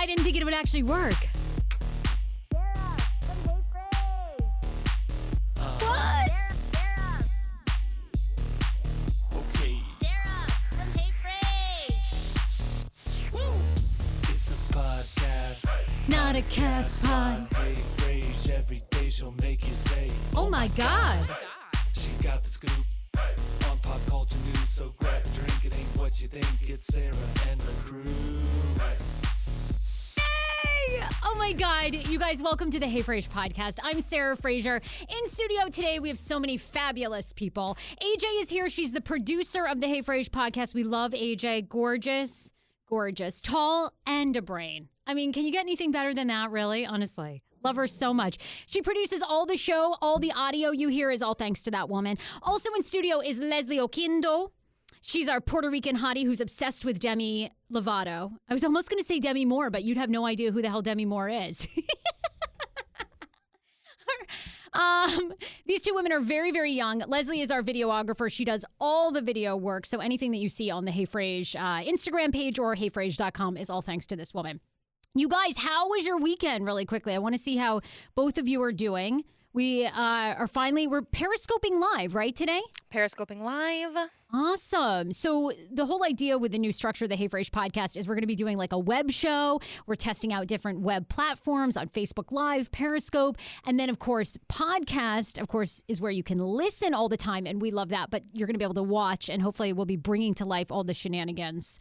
I didn't think it would actually work. Sarah from Hey Frase. What? Sarah. Okay, Sarah from Hey Frase. it's a podcast. Not a cast pod. Hey, Frase, every day she'll make you say, Oh my God. she got the scoop on pop culture news. So grab a drink, it ain't what you think. It's Sarah and the crew. Oh my God. You guys, welcome to the Hey Frase podcast. I'm Sarah Fraser. In studio today, we have so many fabulous people. AJ is here. She's the producer of the Hey Frase podcast. We love AJ. Gorgeous, gorgeous, tall, and a brain. I mean, can you get anything better than that, really? Honestly. Love her so much. She produces all the show. All the audio you hear is all thanks to that woman. Also in studio is Leslie Oquindo. She's our Puerto Rican hottie who's obsessed with Demi Lovato. I was almost going to say Demi Moore, but you'd have no idea who the hell Demi Moore is. These two women are very, very young. Leslie is our videographer. She does all the video work. So anything that you see on the Hey Frase Instagram page or heyfrase.com is all thanks to this woman. You guys, how was your weekend really quickly? I want to see how both of you are doing. We're periscoping live, right, today? Periscoping live. Awesome. So the whole idea with the new structure of the Hey Frase podcast is we're going to be doing like a web show. We're testing out different web platforms on Facebook Live, Periscope, and then, of course, podcast, of course, is where you can listen all the time, and we love that, but you're going to be able to watch, and hopefully we'll be bringing to life all the shenanigans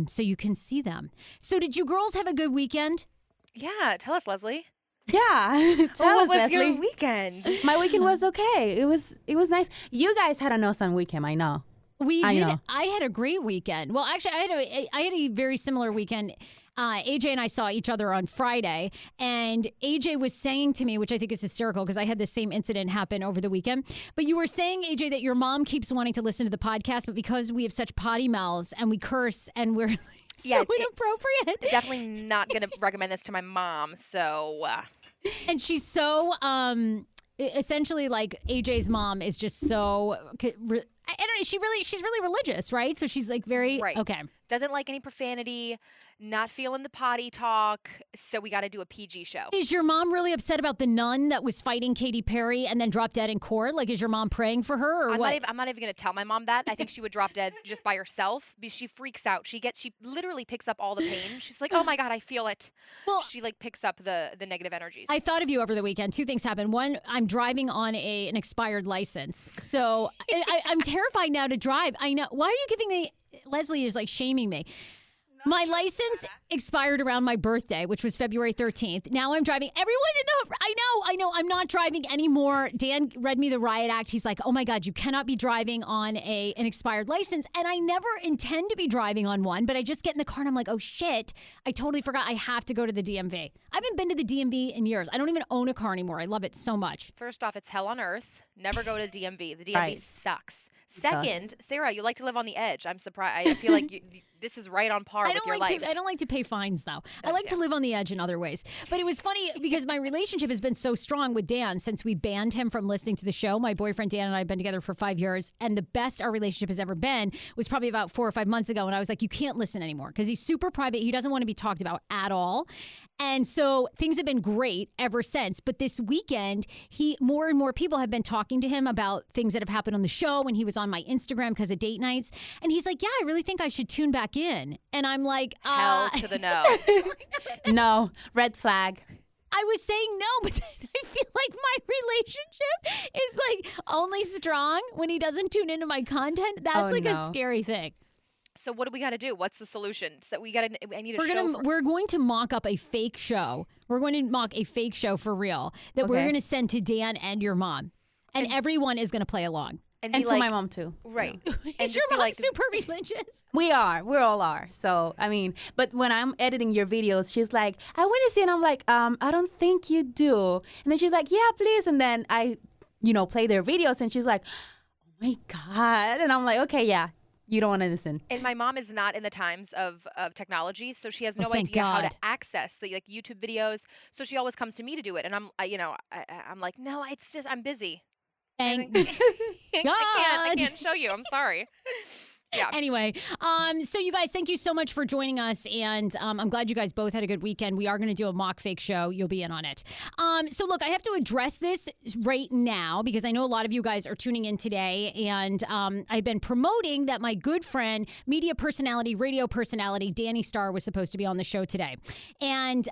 so you can see them. So did you girls have a good weekend? Yeah, tell us, Leslie. Yeah. Tell us, Leslie. what's your weekend? My weekend was okay. It was nice. You guys had an awesome weekend, I know. We I did. know. I had a great weekend. Well, actually, I had a very similar weekend. AJ and I saw each other on Friday, and AJ was saying to me, which I think is hysterical because I had the same incident happen over the weekend. But you were saying, AJ, that your mom keeps wanting to listen to the podcast, but because we have such potty mouths and we curse and we're Yeah, so it's- inappropriate. Definitely not going to recommend this to my mom. So, And she's so essentially like AJ's mom is just so. I don't know. She's really religious, right? So she's like very Right. okay. doesn't like any profanity, not feeling the potty talk. So we got to do a PG show. Is your mom really upset about the nun that was fighting Katy Perry and then dropped dead in court? Like, is your mom praying for her or I'm what? not even going to tell my mom that. I think she would drop dead just by herself because she freaks out. She literally picks up all the pain. She's like, oh my God, I feel it. Well, she like picks up the negative energies. I thought of you over the weekend. Two things happened. One, I'm driving on an expired license. So I'm terrified now to drive. I know. Why are you giving me, Leslie is like shaming me. My license expired around my birthday, which was February 13th. Now I'm driving. I know. I'm not driving anymore. Dan read me the riot act. He's like, oh my God, you cannot be driving on an expired license. And I never intend to be driving on one, but I just get in the car and I'm like, oh shit, I totally forgot I have to go to the DMV. I haven't been to the DMV in years. I don't even own a car anymore. I love it so much. First off, it's hell on earth. Never go to DMV. The DMV Right. sucks. Second, Sarah, you like to live on the edge. I'm surprised. I feel like this is right on par with your life. I don't like to pay fines, though. I like to live on the edge in other ways. But it was funny because my relationship has been so strong with Dan since we banned him from listening to the show. My boyfriend Dan and I have been together for 5 years. And the best our relationship has ever been was probably about 4 or 5 months ago. And I was like, you can't listen anymore because he's super private. He doesn't want to be talked about at all. And so things have been great ever since. But this weekend, more and more people have been talking to him about things that have happened on the show. And he was on my Instagram because of date nights. And he's like, yeah, I really think I should tune back in. And I'm like, Hell to the no. No, red flag. I was saying no, but then I feel like my relationship is like only strong when he doesn't tune into my content. That's Oh, a no. scary thing. So what do we got to do? What's the solution? So I need a show. We're going to mock up a fake show. We're going to mock a fake show for real that we're Okay. going to send to Dan and your mom. And everyone is going to play along. and And be to like, my mom too. right. And Is just your be mom like, super religious? We all are. So, I mean, but when I'm editing your videos, she's like, I want to see, and I'm like, I don't think you do. And then she's like, yeah, please. And then I, play their videos, and she's like, oh my God. And I'm like, okay, yeah, you don't want to listen. And my mom is not in the times of technology, so she has no thank idea how to God. access the YouTube videos. So she always comes to me to do it, and I'm like, no, it's just I'm busy. Thank I God. can't show you. I'm sorry. Yeah. Anyway, so you guys, thank you so much for joining us, and I'm glad you guys both had a good weekend. We are going to do a mock fake show. You'll be in on it. So look, I have to address this right now because I know a lot of you guys are tuning in today, and I've been promoting that my good friend, media personality, radio personality, Danni Starr was supposed to be on the show today. And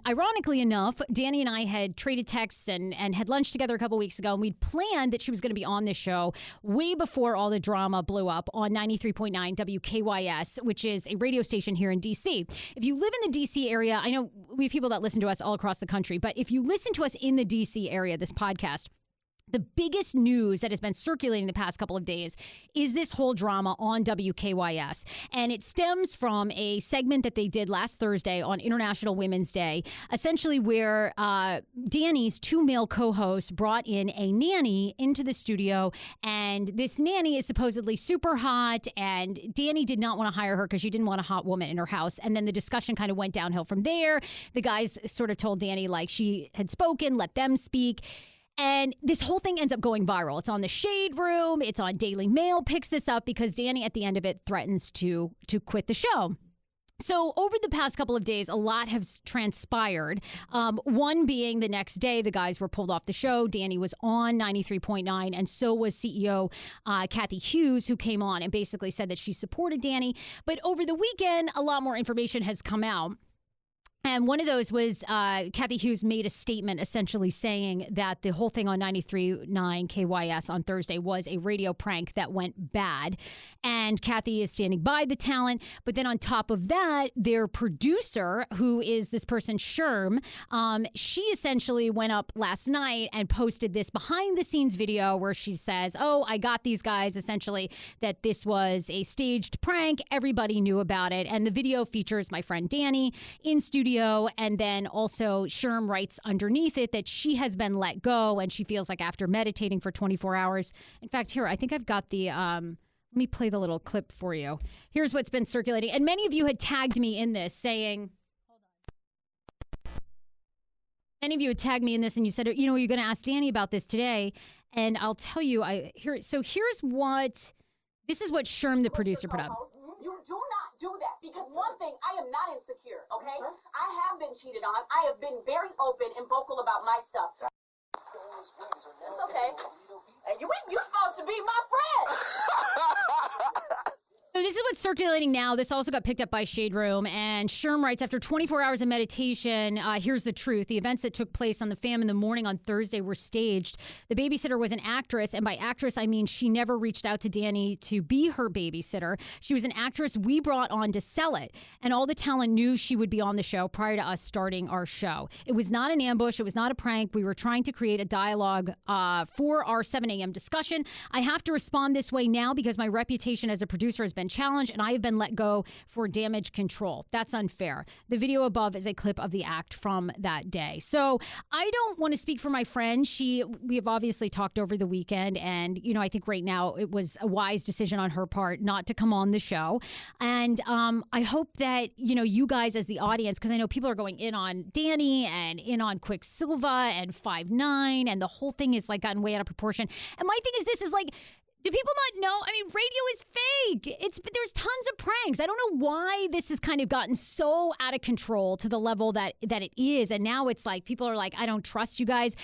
ironically enough, Danni and I had traded texts and had lunch together a couple weeks ago, and we'd planned that she was going to be on this show way before all the drama blew up on 93.9 WKYS, which is a radio station here in D.C. If you live in the D.C. area, I know we have people that listen to us all across the country, but if you listen to us in the D.C. area, this podcast, the biggest news that has been circulating the past couple of days is this whole drama on WKYS. And it stems from a segment that they did last Thursday on International Women's Day, essentially where Danni's two male co-hosts brought in a nanny into the studio. And this nanny is supposedly super hot. And Danni did not want to hire her because she didn't want a hot woman in her house. And then the discussion kind of went downhill from there. The guys sort of told Danni, like, she had spoken, let them speak. And this whole thing ends up going viral. It's on the Shade Room. It's on Daily Mail, picks this up because Danni at the end of it threatens to quit the show. So over the past couple of days, a lot has transpired. One being the next day, the guys were pulled off the show. Danni was on 93.9, and so was CEO Kathy Hughes, who came on and basically said that she supported Danni. But over the weekend, a lot more information has come out. And one of those was Kathy Hughes made a statement essentially saying that the whole thing on 93.9 KYS on Thursday was a radio prank that went bad. And Kathy is standing by the talent. But then on top of that, their producer, who is this person, Sherm, she essentially went up last night and posted this behind the scenes video where she says, oh, I got these guys, essentially, that this was a staged prank. Everybody knew about it. And the video features my friend Danni in studio. And then also Sherm writes underneath it that she has been let go and she feels like after meditating for 24 hours. In fact, here, I think I've got the, let me play the little clip for you. Here's what's been circulating. And many of you had tagged me in this saying, hold on. Many of you had tagged me in this and you said, you know, you're going to ask Danni about this today. And I'll tell you, this is what Sherm, the producer, put up. You do not do that because one thing, I am not insecure, okay? I have been cheated on. I have been very open and vocal about my stuff. It's okay. And you're supposed to be my friend. So this is what's circulating now. This also got picked up by Shade Room. And Sherm writes, after 24 hours of meditation, here's the truth. The events that took place on the fam in the morning on Thursday were staged. The babysitter was an actress. And by actress, I mean she never reached out to Danni to be her babysitter. She was an actress we brought on to sell it. And all the talent knew she would be on the show prior to us starting our show. It was not an ambush. It was not a prank. We were trying to create a dialogue for our 7 a.m. discussion. I have to respond this way now because my reputation as a producer has been challenged and I have been let go for damage control. That's unfair. The video above is a clip of the act from that day. So I don't want to speak for my friend. We have obviously talked over the weekend and, you know, I think right now it was a wise decision on her part not to come on the show. And I hope that, you know, you guys as the audience, because I know people are going in on Danni and in on Quicksilva and 5'9", and the whole thing is like gotten way out of proportion. And my thing is this is like, do people not know? I mean, radio is fake. There's tons of pranks. I don't know why this has kind of gotten so out of control to the level that it is. And now it's like people are like, I don't trust you guys.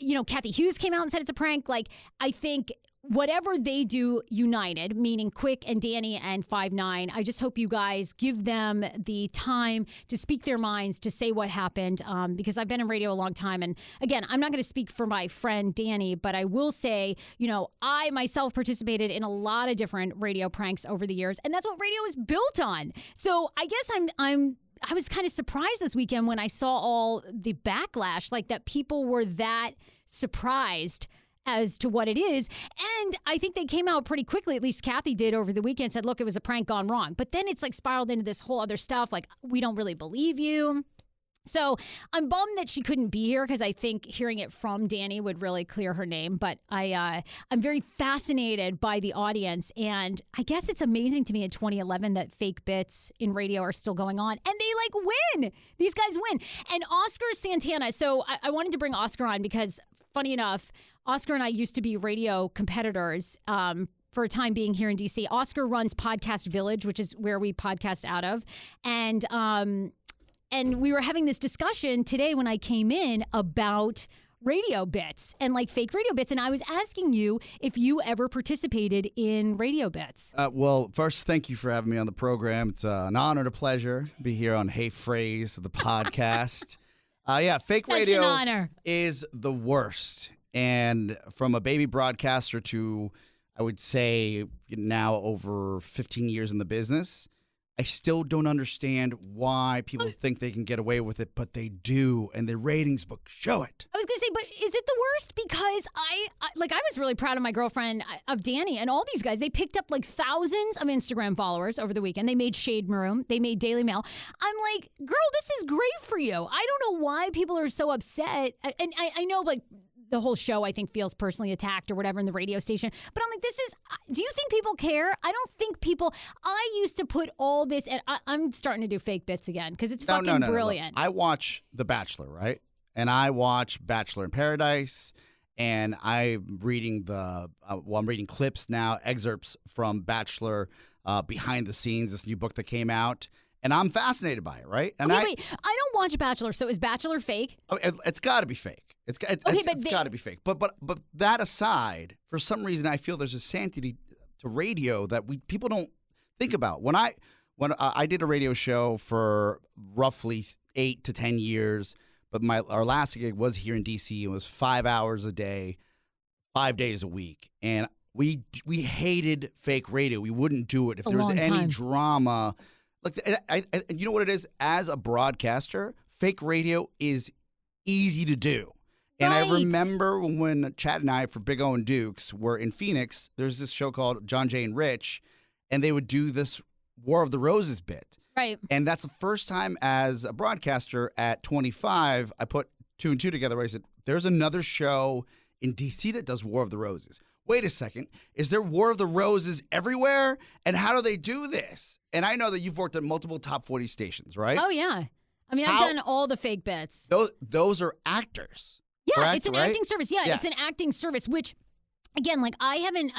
You know, Kathy Hughes came out and said it's a prank. Like, I think whatever they do united, meaning Quick and Danni and 5'9", I just hope you guys give them the time to speak their minds, to say what happened, because I've been in radio a long time. And again, I'm not going to speak for my friend Danni, but I will say, you know, I myself participated in a lot of different radio pranks over the years, and that's what radio is built on. So I guess I was kind of surprised this weekend when I saw all the backlash, like that people were that surprised as to what it is. And I think they came out pretty quickly, at least Kathy did over the weekend, said, look, it was a prank gone wrong. But then it's like spiraled into this whole other stuff, like, we don't really believe you. So I'm bummed that she couldn't be here because I think hearing it from Danni would really clear her name. But I'm very fascinated by the audience. And I guess it's amazing to me in 2011 that fake bits in radio are still going on. And they like win. These guys win. And Oscar Santana. So I wanted to bring Oscar on because, funny enough, Oscar and I used to be radio competitors for a time being here in DC. Oscar runs Podcast Village, which is where we podcast out of, and we were having this discussion today when I came in about radio bits and like fake radio bits, and I was asking you if you ever participated in radio bits. Well, first, thank you for having me on the program. It's an honor and a pleasure to be here on Hey Frase, the podcast. Fake Such radio an honor. is the worst. And from a baby broadcaster to, I would say, now over 15 years in the business, I still don't understand why people think they can get away with it, but they do, and the ratings book show it. I was going to say, but is it the worst? Because I was really proud of my girlfriend, of Danny, and all these guys. They picked up like thousands of Instagram followers over the weekend. They made Shade Room. They made Daily Mail. I'm like, girl, this is great for you. I don't know why people are so upset. And I know, like, the whole show, I think, feels personally attacked or whatever in the radio station. But I'm like, do you think people care? I don't think people, I used to put all this, and I'm starting to do fake bits again because it's fucking brilliant. I watch The Bachelor, right? And I watch Bachelor in Paradise, and I'm reading I'm reading clips now, excerpts from Bachelor Behind the Scenes, this new book that came out. And I'm fascinated by it, right? And wait, I don't watch Bachelor, so is Bachelor fake? It's got to be fake. It's got to be fake. But that aside, for some reason, I feel there's a sanctity to radio that people don't think about. When I did a radio show for roughly 8 to 10 years, but our last gig was here in DC. It was 5 hours a day, 5 days a week, and we hated fake radio. We wouldn't do it if there was any drama. Like, you know what it is? As a broadcaster, fake radio is easy to do. And I remember when Chad and I, for Big O and Dukes, were in Phoenix, there's this show called John, Jay, and Rich, and they would do this War of the Roses bit. Right. And that's the first time as a broadcaster at 25, I put 2 and 2 together where I said, there's another show in DC that does War of the Roses. Wait a second, is there War of the Roses everywhere? And how do they do this? And I know that you've worked at multiple top 40 stations, right? Oh, yeah. I mean, I've done all the fake bits. Those are actors. Yeah, correct, it's an right? acting service. Yeah, Yes. it's an acting service, which, again, like I haven't,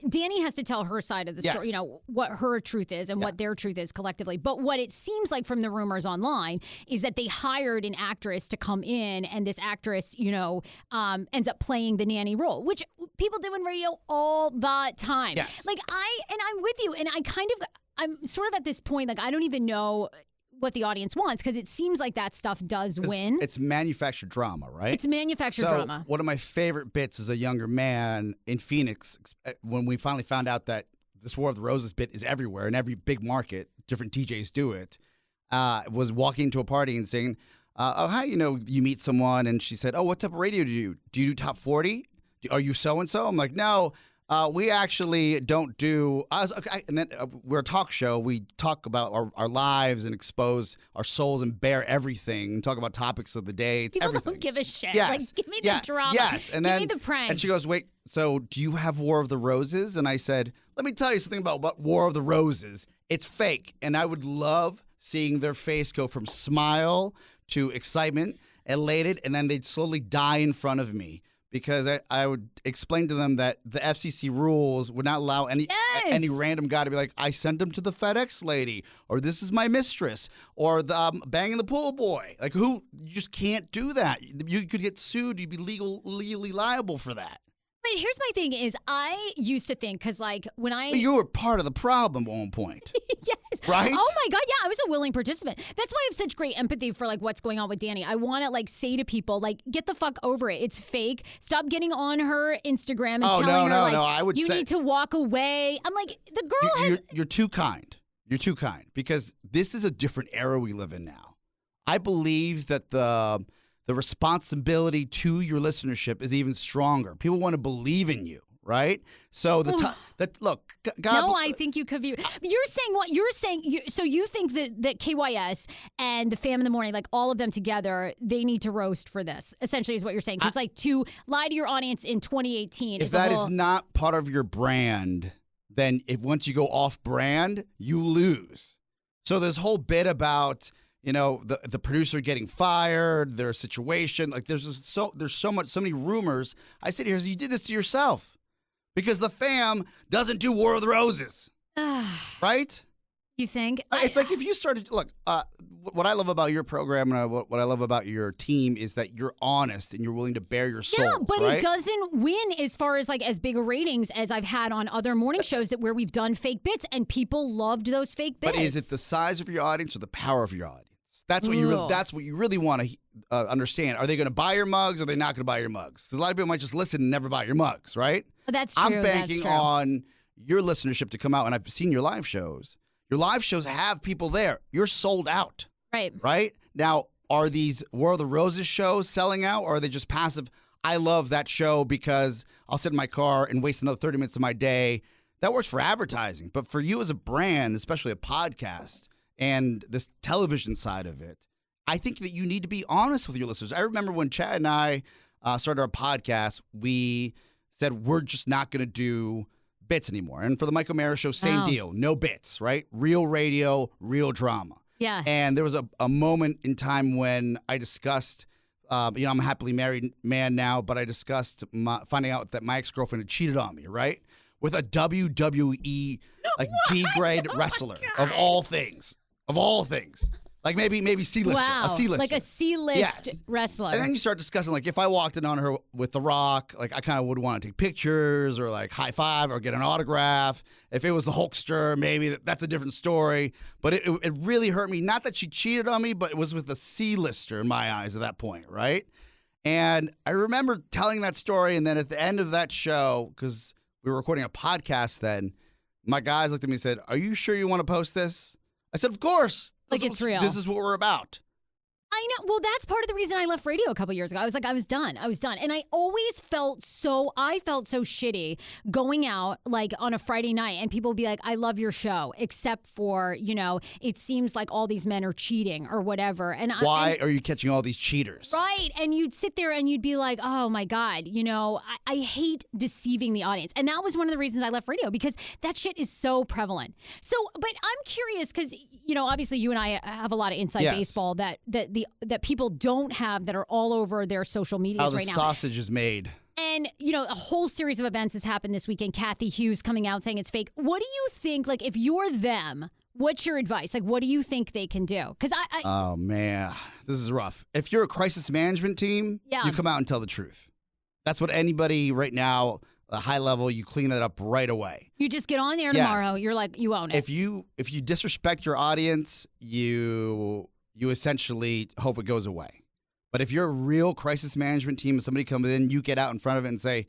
Danny has to tell her side of the story, Yes. what her truth is and what their truth is collectively. But what it seems like from the rumors online is that they hired an actress to come in, and this actress, ends up playing the nanny role, which people do in radio all the time. Yes. Like I'm with you, and I'm sort of at this point, like I don't even know what the audience wants because it seems like that stuff does win. It's manufactured drama, right? It's manufactured so drama. One of my favorite bits as a younger man in Phoenix, when we finally found out that this War of the Roses bit is everywhere in every big market, different DJs do it, was walking to a party and saying, oh, hi, you meet someone, and she said, oh, what type of radio do you do? Do you do top 40? Are you so-and-so? I'm like, no. We actually don't do. And then we're a talk show. We talk about our lives and expose our souls and bare everything and talk about topics of the day. People everything. don't give a shit. Yes. Like, give me the drama. Yes. And give then, me the pranks. And she goes, wait, so do you have War of the Roses? And I said, let me tell you something about War of the Roses. It's fake. And I would love seeing their face go from smile to excitement, elated, and then they'd slowly die in front of me. Because I would explain to them that the FCC rules would not allow any random guy to be like, I sent him to the FedEx lady, or this is my mistress, or the banging the pool boy. Like, you just can't do that. You could get sued. You'd be legally liable for that. But here's my thing is I used to think, because like when But you were part of the problem at one point. Yes. Right? Oh my God, yeah, I was a willing participant. That's why I have such great empathy for like what's going on with Danny. I want to like say to people, like, get the fuck over it. It's fake. Stop getting on her Instagram and telling her like I would you say, need to walk away. I'm like, the girl You're too kind. You're too kind. Because this is a different era we live in now. I believe that the responsibility to your listenership is even stronger. People want to believe in you, right? So look, God. No, I think you could be. You're saying what you're saying. So you think that KYS and the Fam in the Morning, like all of them together, they need to roast for this. Essentially, is what you're saying. Because like to lie to your audience in 2018, if that is not part of your brand, then once you go off brand, you lose. So this whole bit about the producer getting fired, their situation, like there's so many rumors. I sit here, you did this to yourself. because the fam doesn't do War of the Roses, right? You think? It's like if you started, look, what I love about your program and what I love about your team is that you're honest and you're willing to bare your soul. Yeah, but right? it doesn't win as far as like as big a ratings as I've had on other morning shows where we've done fake bits and people loved those fake bits. But is it the size of your audience or the power of your audience? That's what you really want to understand. Are they going to buy your mugs or are they not going to buy your mugs? Because a lot of people might just listen and never buy your mugs, right? That's true. I'm banking on your listenership to come out, and I've seen your live shows. Your live shows have people there. You're sold out. Right? Now, are these War of the Roses shows selling out, or are they just passive? I love that show because I'll sit in my car and waste another 30 minutes of my day. That works for advertising. But for you as a brand, especially a podcast and this television side of it, I think that you need to be honest with your listeners. I remember when Chad and I started our podcast, we said we're just not going to do bits anymore. And for the Michael Mara show, same deal. No bits, right? Real radio, real drama. Yeah. And there was a moment in time when I discussed, I'm a happily married man now, but I discussed finding out that my ex-girlfriend had cheated on me, right? With a WWE D-grade wrestler of all things. Of all things. Like maybe C-lister. Wow. A C-lister. Like a C-list wrestler. And then you start discussing, like, if I walked in on her with The Rock, like, I kind of would want to take pictures or, like, high five or get an autograph. If it was the Hulkster, maybe that's a different story. But it really hurt me. Not that she cheated on me, but it was with a C-lister in my eyes at that point, right? And I remember telling that story, and then at the end of that show, because we were recording a podcast then, my guys looked at me and said, "Are you sure you want to post this?" I said, "Of course. Like it's real. This is what we're about." I know. Well, that's part of the reason I left radio a couple years ago. I was like, I was done. And I always felt so shitty going out like on a Friday night and people would be like, "I love your show," except for, it seems like all these men are cheating or whatever. And why are you catching all these cheaters? Right. And you'd sit there and you'd be like, "Oh my God, I hate deceiving the audience." And that was one of the reasons I left radio, because that shit is so prevalent. So, but I'm curious because, obviously you and I have a lot of inside baseball that people don't have that are all over their social medias right now. How the sausage is made. And, a whole series of events has happened this weekend. Kathy Hughes coming out saying it's fake. What do you think, like, if you're them, what's your advice? Like, what do you think they can do? Because Oh, man. This is rough. If you're a crisis management team, you come out and tell the truth. That's what anybody right now, a high level, you clean it up right away. You just get on there tomorrow. You're like, you own it. If you disrespect your audience, you essentially hope it goes away. But if you're a real crisis management team and somebody comes in, you get out in front of it and say,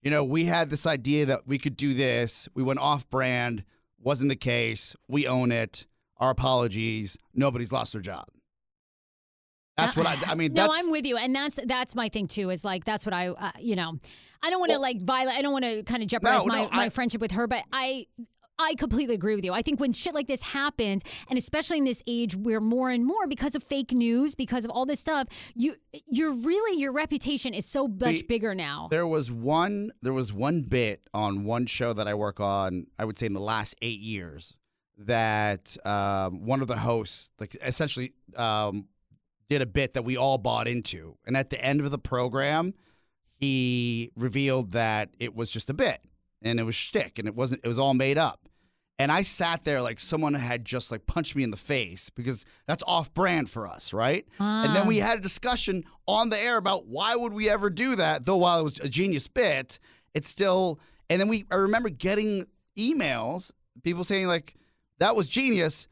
we had this idea that we could do this. We went off brand. Wasn't the case. We own it. Our apologies. Nobody's lost their job. That's what I mean. No, I'm with you. And that's my thing too, is like, that's what I don't want to violate. I don't want to kind of jeopardize my friendship with her, but I completely agree with you. I think when shit like this happens, and especially in this age where more and more, because of fake news, because of all this stuff, your reputation is so much bigger now. There was one bit on one show that I work on, I would say in the last 8 years, that one of the hosts essentially did a bit that we all bought into. And at the end of the program, he revealed that it was just a bit. And it was shtick, and it was all made up. And I sat there like someone had just like punched me in the face, because that's off brand for us, right? And then we had a discussion on the air about why would we ever do that, though while it was a genius bit, it's still, and then I remember getting emails, people saying like, that was genius,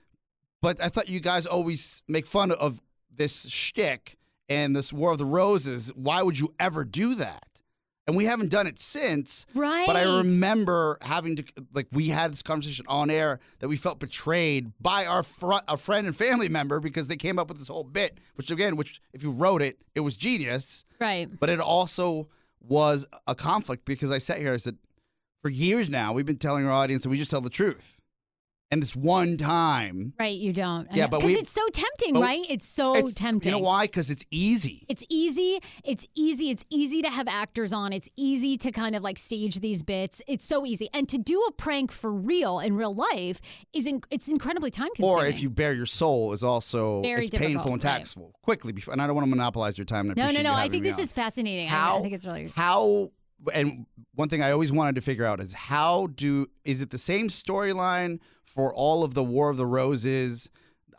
but I thought you guys always make fun of this shtick and this War of the Roses. Why would you ever do that? And we haven't done it since. Right. But I remember having to, we had this conversation on air that we felt betrayed by a friend and family member, because they came up with this whole bit, which if you wrote it, it was genius. Right. But it also was a conflict, because I sat here, I said, for years now, we've been telling our audience that we just tell the truth. And this one time. Right, you don't. Yeah, but because it's so tempting, right? It's so tempting. You know why? Because it's easy. It's easy. It's easy to have actors on. It's easy to kind of like stage these bits. It's so easy. And to do a prank for real in real life it's incredibly time consuming. Or if you bare your soul is also very it's painful and taxable. Quickly, and I don't want to monopolize your time. And I No. you I having think me this on. is fascinating. I think it's really How and one thing I always wanted to figure out is is it the same storyline for all of the War of the Roses?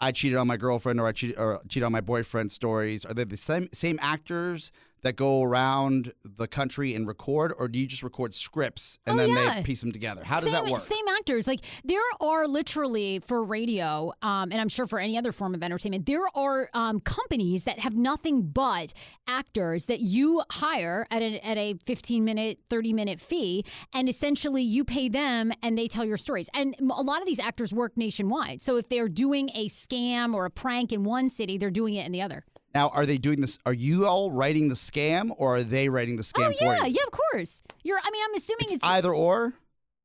I cheated on my girlfriend, or I cheated on my boyfriend stories. Are they the same actors that go around the country and record, or do you just record scripts and then they piece them together? How does that work? Same actors. Like, there are literally, for radio, and I'm sure for any other form of entertainment, there are companies that have nothing but actors that you hire at a 15-minute, 30-minute fee, and essentially you pay them and they tell your stories. And a lot of these actors work nationwide. So if they're doing a scam or a prank in one city, they're doing it in the other. Now, are they doing this? Are you all writing the scam, or are they writing the scam for you? Yeah, of course. I'm assuming it's either or.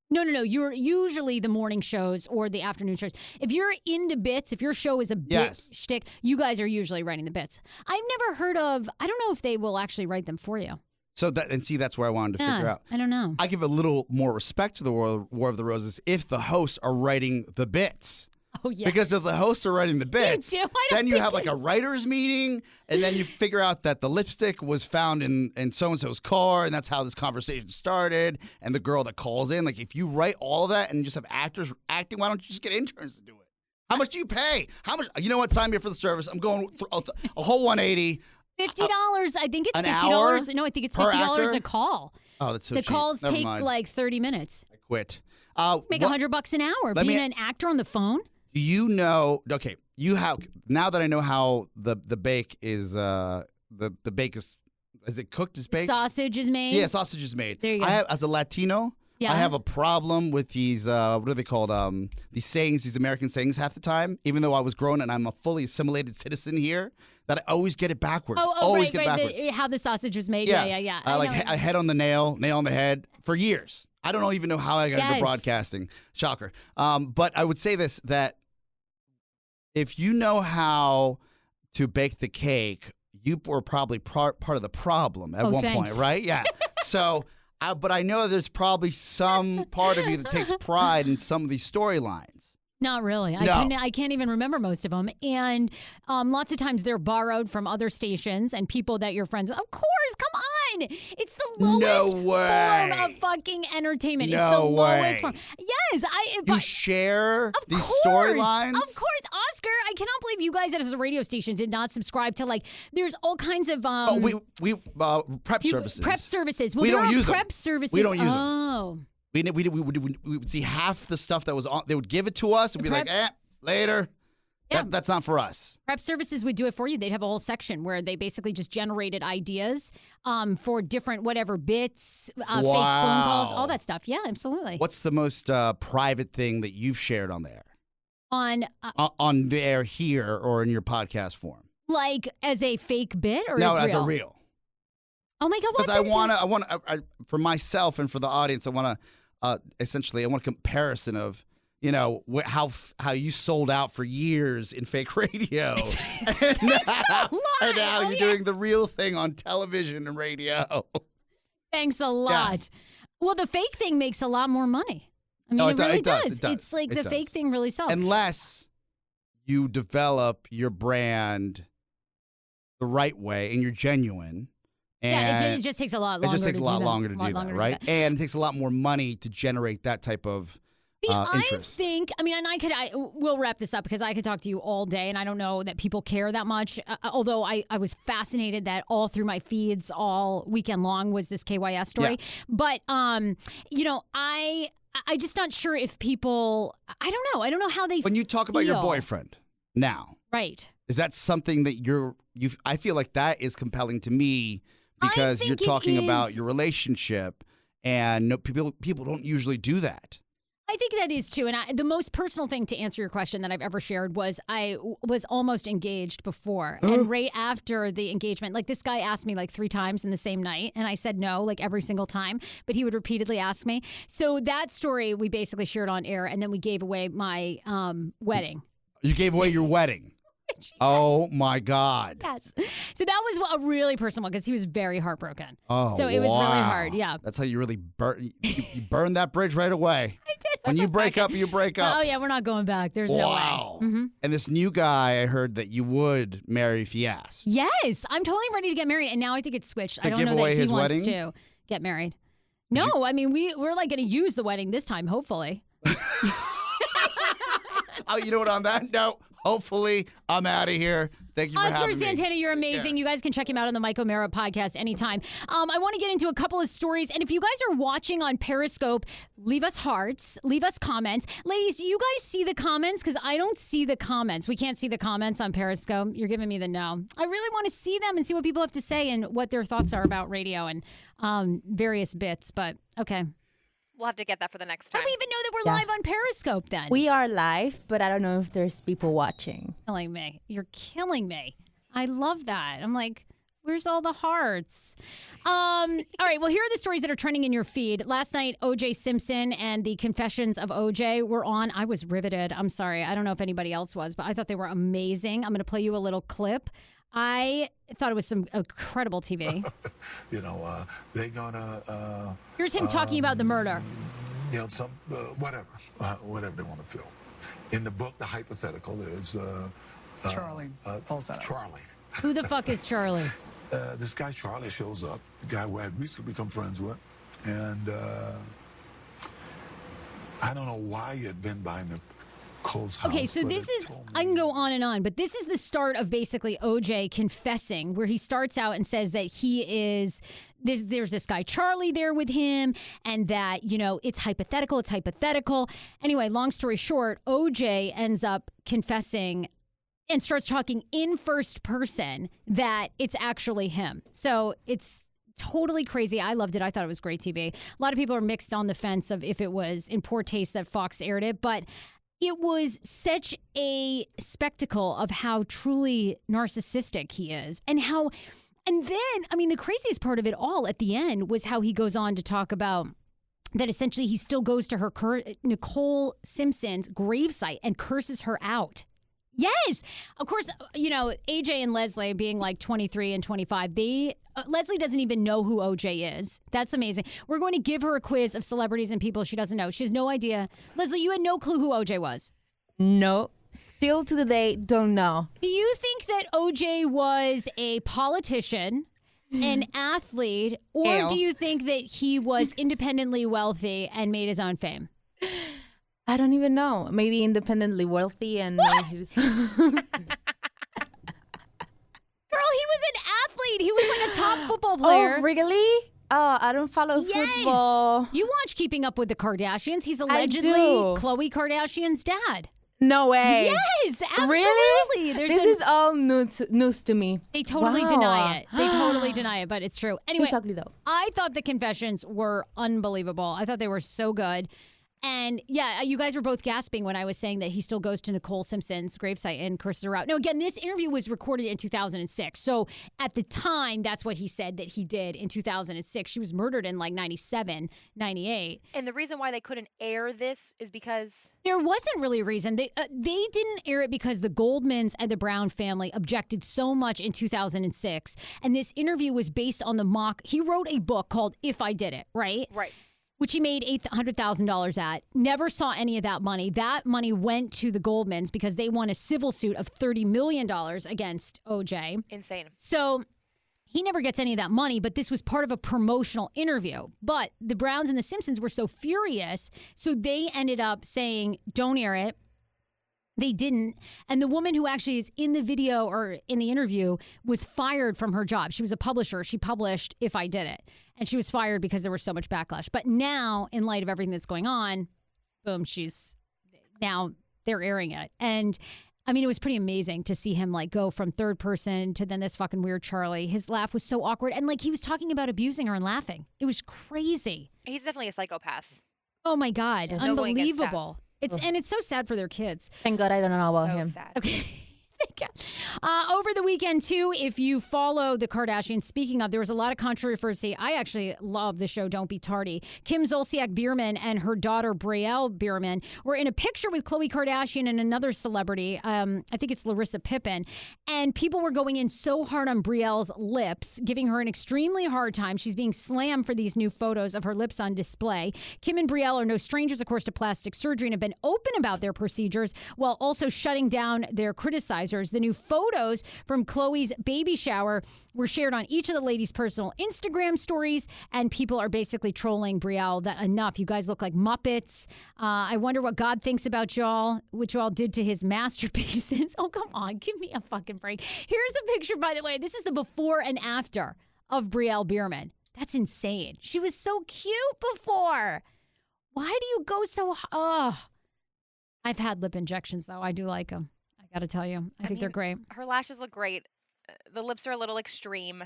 No. You're usually the morning shows or the afternoon shows. If you're into bits, if your show is a bit shtick, you guys are usually writing the bits. I've never heard of. I don't know if they will actually write them for you. So that's where I wanted to figure out. I don't know. I give a little more respect to the War of the Roses if the hosts are writing the bits. Oh, yeah. Because if the hosts are writing the bits, then you have like a writer's meeting, and then you figure out that the lipstick was found in so-and-so's car, and that's how this conversation started, and the girl that calls in. Like, if you write all of that and you just have actors acting, why don't you just get interns to do it? How much do you pay? How much? You know what? Sign me up for the service. I'm going a whole 180. $50. I think it's an $50. hour No, I think it's per $50 actor? a call. Oh, that's so The cheap. calls Never take mind. like 30 minutes. I quit. Make $100 an hour. Being an actor on the phone. Do you know? Okay, now that I know how the bake is the bake is it cooked? Is baked? Sausage is made. Yeah, sausage is made. There you go. I have, as a Latino, Yeah. I have a problem with these what are they called? These sayings, these American sayings half the time. Even though I was grown and I'm a fully assimilated citizen here, that I always get it backwards. Always get it backwards. How the sausage was made. Yeah. Yeah. Like a head on the nail on the head for years. I don't even know how I got into broadcasting. Shocker. But I would say this, that if you know how to bake the cake, you were probably part of the problem at one point, right? Yeah. So, but I know there's probably some part of you that takes pride in some of these storylines. Not really. No. I can't even remember most of them. And lots of times they're borrowed from other stations and people that you're friends with. Of course, come on. It's the lowest form of fucking entertainment. No it's the way. lowest form. Yes. You share these course, storylines? Of course. Oscar, I cannot believe you guys as a radio station did not subscribe to, like, there's all kinds of... we prep services. Prep services. Well, we there don't are use prep them. services. We don't use them. Oh. We would see half the stuff that was on. They would give it to us and be like, later. Yeah. That's not for us. Prep services would do it for you. They'd have a whole section where they basically just generated ideas for different bits, fake phone calls, all that stuff. Yeah, absolutely. What's the most private thing that you've shared on there? On there, here, or in your podcast form? Like as a fake bit or as a real? Oh my God! Because I want to, for myself and for the audience, I want to, essentially, I want a comparison of, how you sold out for years in fake radio, and now you're doing the real thing on television and radio. Thanks a lot. Yes. Well, the fake thing makes a lot more money. I mean, it really does. It's like the fake thing really sells. Unless you develop your brand the right way and you're genuine. And it just takes a lot longer. It just takes a lot longer to do that, right? And it takes a lot more money to generate that type of interest. We'll wrap this up because I could talk to you all day, and I don't know that people care that much. Although I was fascinated that all through my feeds all weekend long was this KYS story. Yeah. But I just not sure if people. I don't know. I don't know how they. When you talk about your boyfriend now, right? Is that something that you? I feel like that is compelling to me because you're talking about your relationship, and people don't usually do that. I think that is too. And the most personal thing to answer your question that I've ever shared was I was almost engaged before. And right after the engagement, like this guy asked me like 3 times in the same night. And I said no, like every single time. But he would repeatedly ask me. So that story we basically shared on air. And then we gave away my wedding. You gave away your wedding. Yes. Oh my God. Yes. So that was a really personal one because he was very heartbroken. Oh, so it was really hard. Yeah. That's how you really you burned that bridge right away. I did. When you break up, you break up. Oh yeah, we're not going back. There's no way. Mm-hmm. And this new guy, I heard that you would marry if he asked. Yes, I'm totally ready to get married, and now I think it's switched. I don't give know away that he his wants wedding? to get married. No, I mean, we're like going to use the wedding this time, hopefully. Oh, you know what? On that note, hopefully I'm out of here. Thank you for Oscar having Santana, me. you're amazing. You guys can check him out on the Mike O'Mara podcast anytime. I want to get into a couple of stories. And if you guys are watching on Periscope, leave us hearts, leave us comments. Ladies, do you guys see the comments? Because I don't see the comments. We can't see the comments on Periscope. You're giving me the no. I really want to see them and see what people have to say and what their thoughts are about radio and various bits. But okay. We'll have to get that for the next I time. don't even know that we're live on Periscope then. We are live, but I don't know if there's people watching. Killing me. You're killing me. I love that. I'm like, where's all the hearts? All right. Well, here are the stories that are trending in your feed. Last night, OJ Simpson and the Confessions of OJ were on. I was riveted. I'm sorry. I don't know if anybody else was, but I thought they were amazing. I'm going to play you a little clip. I thought it was some incredible TV. They're gonna. Here's him talking about the murder. Whatever they want to film. In the book, the hypothetical is Charlie pulls that up. Charlie. Who the fuck is Charlie? This guy Charlie shows up. The guy who I had recently become friends with, and I don't know why he had been by Nicole's house. Okay, so this is, I can go on and on, but this is the start of basically OJ confessing, where he starts out and says that he is, there's this guy Charlie there with him, and that, it's hypothetical. Anyway, long story short, OJ ends up confessing and starts talking in first person that it's actually him. So it's totally crazy. I loved it. I thought it was great TV. A lot of people are mixed on the fence of if it was in poor taste that Fox aired it, but it was such a spectacle of how truly narcissistic he is and then, the craziest part of it all at the end was how he goes on to talk about that essentially he still goes to her, Nicole Simpson's gravesite and curses her out. Yes. Of course, AJ and Leslie being like 23 and 25, Leslie doesn't even know who OJ is. That's amazing. We're going to give her a quiz of celebrities and people she doesn't know. She has no idea. Leslie, you had no clue who OJ was. No. Still to the day, don't know. Do you think that OJ was a politician, an athlete, or Ew. do you think that he was independently wealthy and made his own fame? I don't even know. Maybe independently wealthy and maybe Girl, he was an athlete. He was like a top football player. Oh, really? Oh, I don't follow football. You watch Keeping Up with the Kardashians. He's allegedly do. Khloe Kardashian's dad. No way. Yes, absolutely. Really? There's This is all news to me. They totally Wow. deny it. They totally deny it, but it's true. Anyway, He's ugly though. I thought the confessions were unbelievable. I thought they were so good. And yeah, you guys were both gasping when I was saying that he still goes to Nicole Simpson's gravesite and curses her out. Now, again, this interview was recorded in 2006. So at the time, that's what he said that he did in 2006. She was murdered in like 97, 98. And the reason why they couldn't air this is because There wasn't really a reason. They didn't air it because the Goldmans and the Brown family objected so much in 2006. And this interview was based on the mock. He wrote a book called If I Did It, right? Right. Which he made $800,000 at. Never saw any of that money. That money went to the Goldmans because they won a civil suit of $30 million against OJ. Insane. So he never gets any of that money, but this was part of a promotional interview. But the Browns and the Simpsons were so furious, so they ended up saying, don't air it. They didn't. And the woman who actually is in the video or in the interview was fired from her job. She was a publisher. She published If I Did It. And she was fired because there was so much backlash. But now, in light of everything that's going on, boom, now they're airing it. And it was pretty amazing to see him go from third person to then this fucking weird Charlie. His laugh was so awkward. And he was talking about abusing her and laughing. It was crazy. He's definitely a psychopath. Oh my God. No going against that. Unbelievable. It's so sad for their kids. Thank God I don't know about So him. sad. Okay. Over the weekend, too, if you follow the Kardashians, speaking of, there was a lot of controversy. I actually love the show Don't Be Tardy. Kim Zolciak-Biermann and her daughter, Brielle Biermann, were in a picture with Khloe Kardashian and another celebrity. I think it's Larissa Pippen. And people were going in so hard on Brielle's lips, giving her an extremely hard time. She's being slammed for these new photos of her lips on display. Kim and Brielle are no strangers, of course, to plastic surgery and have been open about their procedures while also shutting down their criticizers. The new photos from Khloe's baby shower were shared on each of the ladies' personal Instagram stories, and people are basically trolling Brielle that enough. You guys look like Muppets. I wonder what God thinks about y'all, what y'all did to his masterpieces. Oh, come on. Give me a fucking break. Here's a picture, by the way. This is the before and after of Brielle Bierman. That's insane. She was so cute before. Why do you go so... I've had lip injections, though. I do like them. I got to tell you. I think they're great. Her lashes look great. The lips are a little extreme,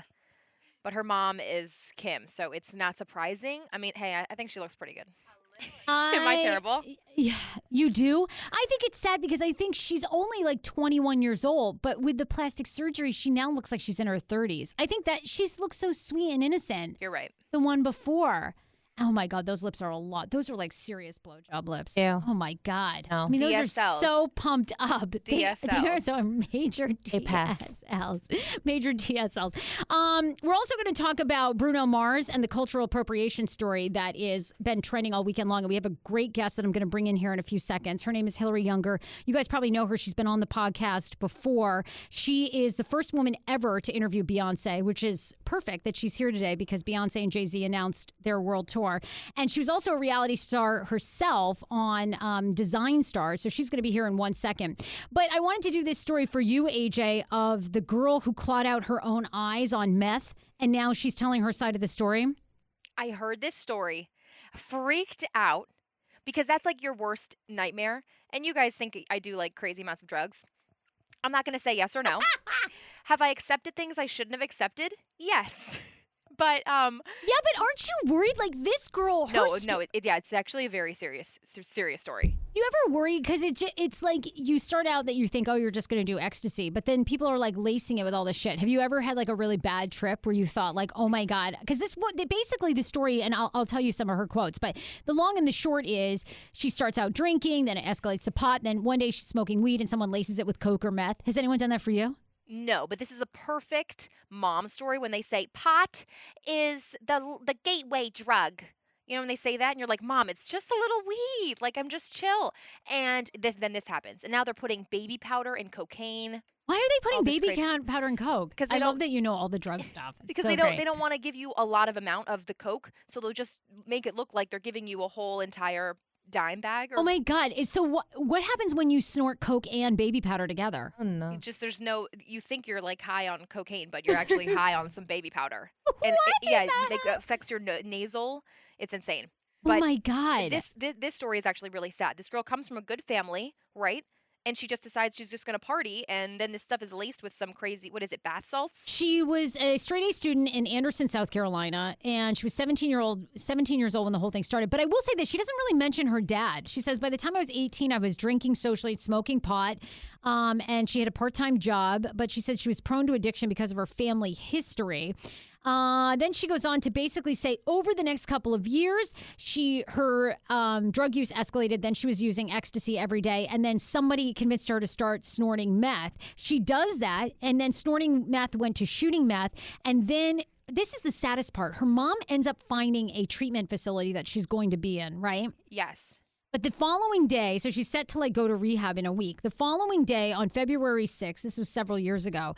but her mom is Kim, so it's not surprising. I mean, hey, I think she looks pretty good. Am I terrible? Yeah, you do? I think it's sad because I think she's only like 21 years old, but with the plastic surgery, she now looks like she's in her 30s. I think that she looks so sweet and innocent. You're right. The one before. Oh my God, those lips are a lot. Those are like serious blowjob lips. Ew. Oh my God. No. I mean, those DSLs. are so pumped up. DSLs. There's a major pass. DSLs. Major DSLs. We're also going to talk about Bruno Mars and the cultural appropriation story that is been trending all weekend long. And we have a great guest that I'm going to bring in here in a few seconds. Her name is Hilari Younger. You guys probably know her. She's been on the podcast before. She is the first woman ever to interview Beyonce, which is perfect that she's here today because Beyonce and Jay-Z announced their world tour. And she was also a reality star herself on Design Star. So she's going to be here in 1 second. But I wanted to do this story for you, AJ, of the girl who clawed out her own eyes on meth. And now she's telling her side of the story. I heard this story, freaked out, because that's like your worst nightmare. And you guys think I do like crazy amounts of drugs. I'm not going to say yes or no. Have I accepted things I shouldn't have accepted? Yes. But yeah, but aren't you worried? Like this girl, it's actually a very serious story. Do you ever worry? Because it's like you start out that you think, oh, you're just going to do ecstasy, but then people are like lacing it with all this shit. Have you ever had like a really bad trip where you thought like, oh my God? Because basically the story, and I'll tell you some of her quotes, but the long and the short is she starts out drinking, then it escalates to pot, then one day she's smoking weed and someone laces it with coke or meth. Has anyone done that for you? No, but this is a perfect mom story when they say pot is the gateway drug. You know, when they say that and you're like, Mom, it's just a little weed. Like, I'm just chill. And then this happens. And now they're putting baby powder and cocaine. Why are they putting baby powder and coke? Because I love that you know all the drug stuff. Because they don't want to give you a lot of amount of the coke. So they'll just make it look like they're giving you a whole entire dime bag. Oh my God. So what happens when you snort coke and baby powder together? Oh no. You think you're like high on cocaine, but you're actually high on some baby powder. And it affects your nasal. It's insane. But oh my God. This story is actually really sad. This girl comes from a good family, right? And she just decides she's just going to party, and then this stuff is laced with some crazy, what is it, bath salts? She was a straight-A student in Anderson, South Carolina, and she was 17 years old when the whole thing started. But I will say that she doesn't really mention her dad. She says, by the time I was 18, I was drinking socially, smoking pot, and she had a part-time job, but she said she was prone to addiction because of her family history. Then she goes on to basically say over the next couple of years, her drug use escalated. Then she was using ecstasy every day. And then somebody convinced her to start snorting meth. She does that. And then snorting meth went to shooting meth. And then this is the saddest part. Her mom ends up finding a treatment facility that she's going to be in, right? Yes. But the following day, so she's set to like go to rehab in a week. The following day on February 6th, this was several years ago,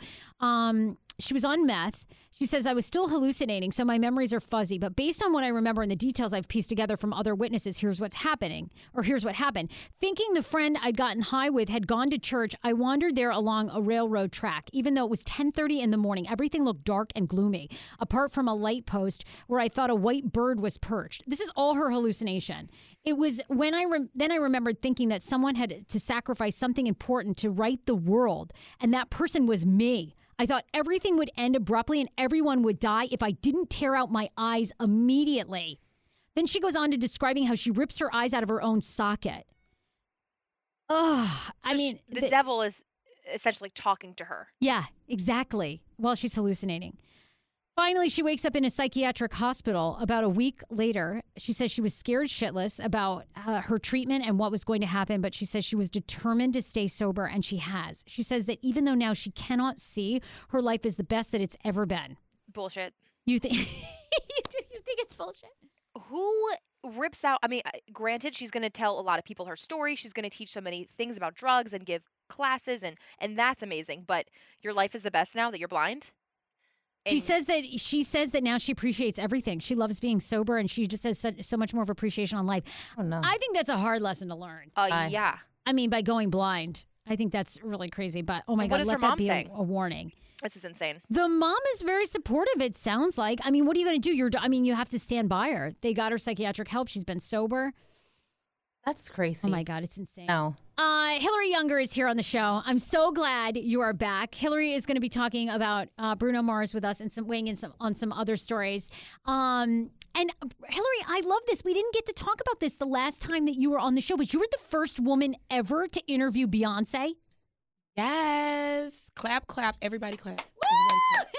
she was on meth. She says, I was still hallucinating, so my memories are fuzzy. But based on what I remember and the details I've pieced together from other witnesses, here's what happened. Thinking the friend I'd gotten high with had gone to church, I wandered there along a railroad track. Even though it was 10:30 in the morning, everything looked dark and gloomy, apart from a light post where I thought a white bird was perched. This is all her hallucination. It was when then I remembered thinking that someone had to sacrifice something important to right the world, and that person was me. I thought everything would end abruptly and everyone would die if I didn't tear out my eyes immediately. Then she goes on to describing how she rips her eyes out of her own socket. The devil is essentially talking to her. Yeah, exactly. While she's hallucinating. Finally, she wakes up in a psychiatric hospital about a week later. She says she was scared shitless about her treatment and what was going to happen, but she says she was determined to stay sober, and she has. She says that even though now she cannot see, her life is the best that it's ever been. Bullshit. You think you think it's bullshit? Who rips out? I mean, granted, she's going to tell a lot of people her story. She's going to teach so many things about drugs and give classes, and that's amazing. But your life is the best now that you're blind. She says that now she appreciates everything. She loves being sober, and she just has so much more of appreciation on life. Oh, no. I think that's a hard lesson to learn. Yeah. I mean, by going blind. I think that's really crazy. But oh my What God, is let her that mom be saying? a warning. This is insane. The mom is very supportive, it sounds like. I mean, what are you going to do? You have to stand by her. They got her psychiatric help. She's been sober. That's crazy. Oh my God, it's insane. No. Hilari Younger is here on the show. I'm so glad you are back. Hilary is going to be talking about Bruno Mars with us and weighing in on some other stories. And Hilary, I love this. We didn't get to talk about this the last time that you were on the show, but you were the first woman ever to interview Beyonce. Yes. Clap, clap. Everybody clap. Everybody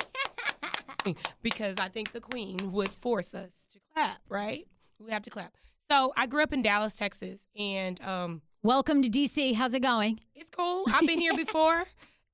clap. Because I think the queen would force us to clap, right? We have to clap. So I grew up in Dallas, Texas, and welcome to DC. How's it going? It's cool. I've been here before.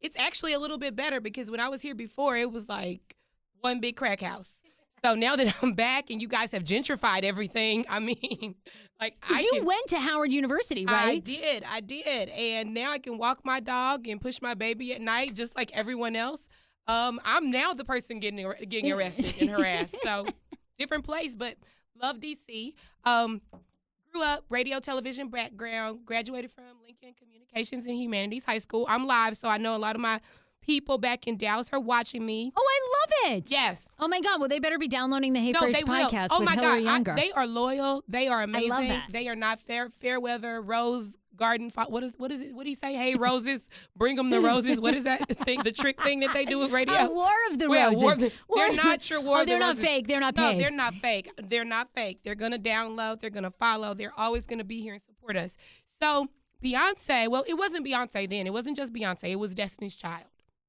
It's actually a little bit better because when I was here before, it was like one big crack house. So now that I'm back and you guys have gentrified everything, I mean, like you went to Howard University, right? I did. And now I can walk my dog and push my baby at night just like everyone else. I'm now the person getting arrested and harassed. So different place, but love DC. Grew up radio, television background, graduated from Lincoln Communications and Humanities High School. I'm live, so I know a lot of my people back in Dallas are watching me. Oh, I love it. Yes. Oh, my God. Well, they better be downloading the Hey Frase podcast oh with my Hilari God. Younger. They are loyal. They are amazing. I love that. They are not fair weather, rose garden. What is it? What do you say? Hey, roses, bring them the roses. What is that thing? The trick thing that they do with radio? War of the Well, Roses. they're not your War of the They're not Roses. fake. They're not No, paid. they're not fake. They're not fake. They're going to download. They're going to follow. They're always going to be here and support us. So Beyonce, well, it wasn't Beyonce then. It wasn't just Beyonce. It was Destiny's Child.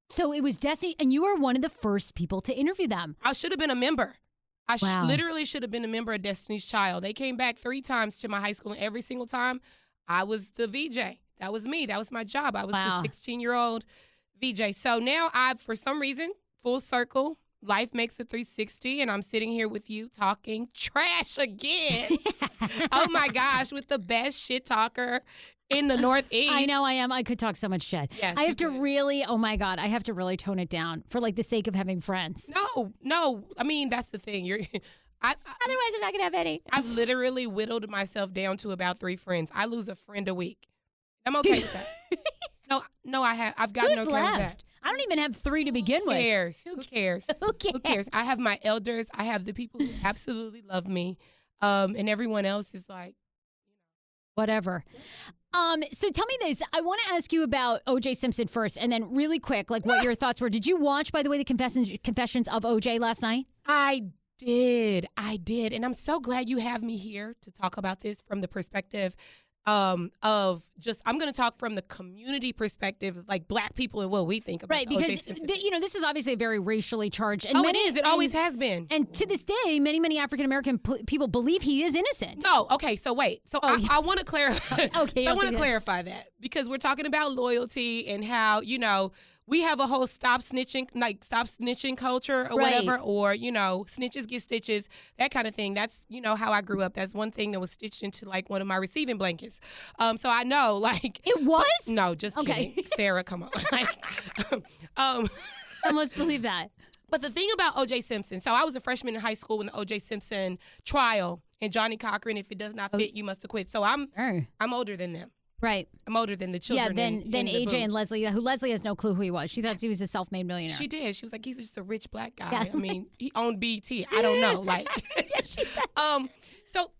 So it was Destiny, and you were one of the first people to interview them. I should have been a member. I Wow. literally should have been a member of Destiny's Child. They came back 3 times to my high school, and every single time I was the VJ. That was me. That was my job. I was Wow. the 16-year-old VJ. So now for some reason, full circle, life makes a 360, and I'm sitting here with you talking trash again. Oh, my gosh, with the best shit talker in the Northeast. I know I am. I could talk so much shit. Yes, I you have to could. really, oh my God, I have to really tone it down for like the sake of having friends. No. I mean, that's the thing. Otherwise, I'm not going to have any. I've literally whittled myself down to about 3 friends. I lose a friend a week. I'm okay with that. No, I've gotten Who's okay left? with that. I don't even have 3 to begin Who with. cares? Who cares? Who cares? I have my elders. I have the people who absolutely love me. And everyone else is like, Whatever. So tell me this. I want to ask you about OJ Simpson first, and then really quick, like what your thoughts were. Did you watch, by the way, the confessions of OJ last night? I did. And I'm so glad you have me here to talk about this from the perspective of just, I'm going to talk from the community perspective, like Black people and what we think about Right, O.J. because Simpson. this is obviously a very racially charged. And It is. It always has been. And to this day, many African American people believe he is innocent. No, okay, so wait. So I want to clarify. Okay, I want to good. clarify that because we're talking about loyalty and how, we have a whole stop snitching culture or Right. whatever, or, snitches get stitches, that kind of thing. That's, how I grew up. That's one thing that was stitched into like one of my receiving blankets. So I know, like. It was? No, just Okay. kidding. Sarah, come on. I almost believe that. But the thing about O.J. Simpson, so I was a freshman in high school when the O.J. Simpson trial and Johnny Cochran, if it does not fit, you must acquit. So I'm older than them. Right. I'm older than the Yeah, children. then in the AJ booth. and Leslie, who Leslie has no clue who he was. She thought he was a self-made millionaire. She did. She was like, he's just a rich Black guy. Yeah. I mean, he owned BT. I don't know. Like,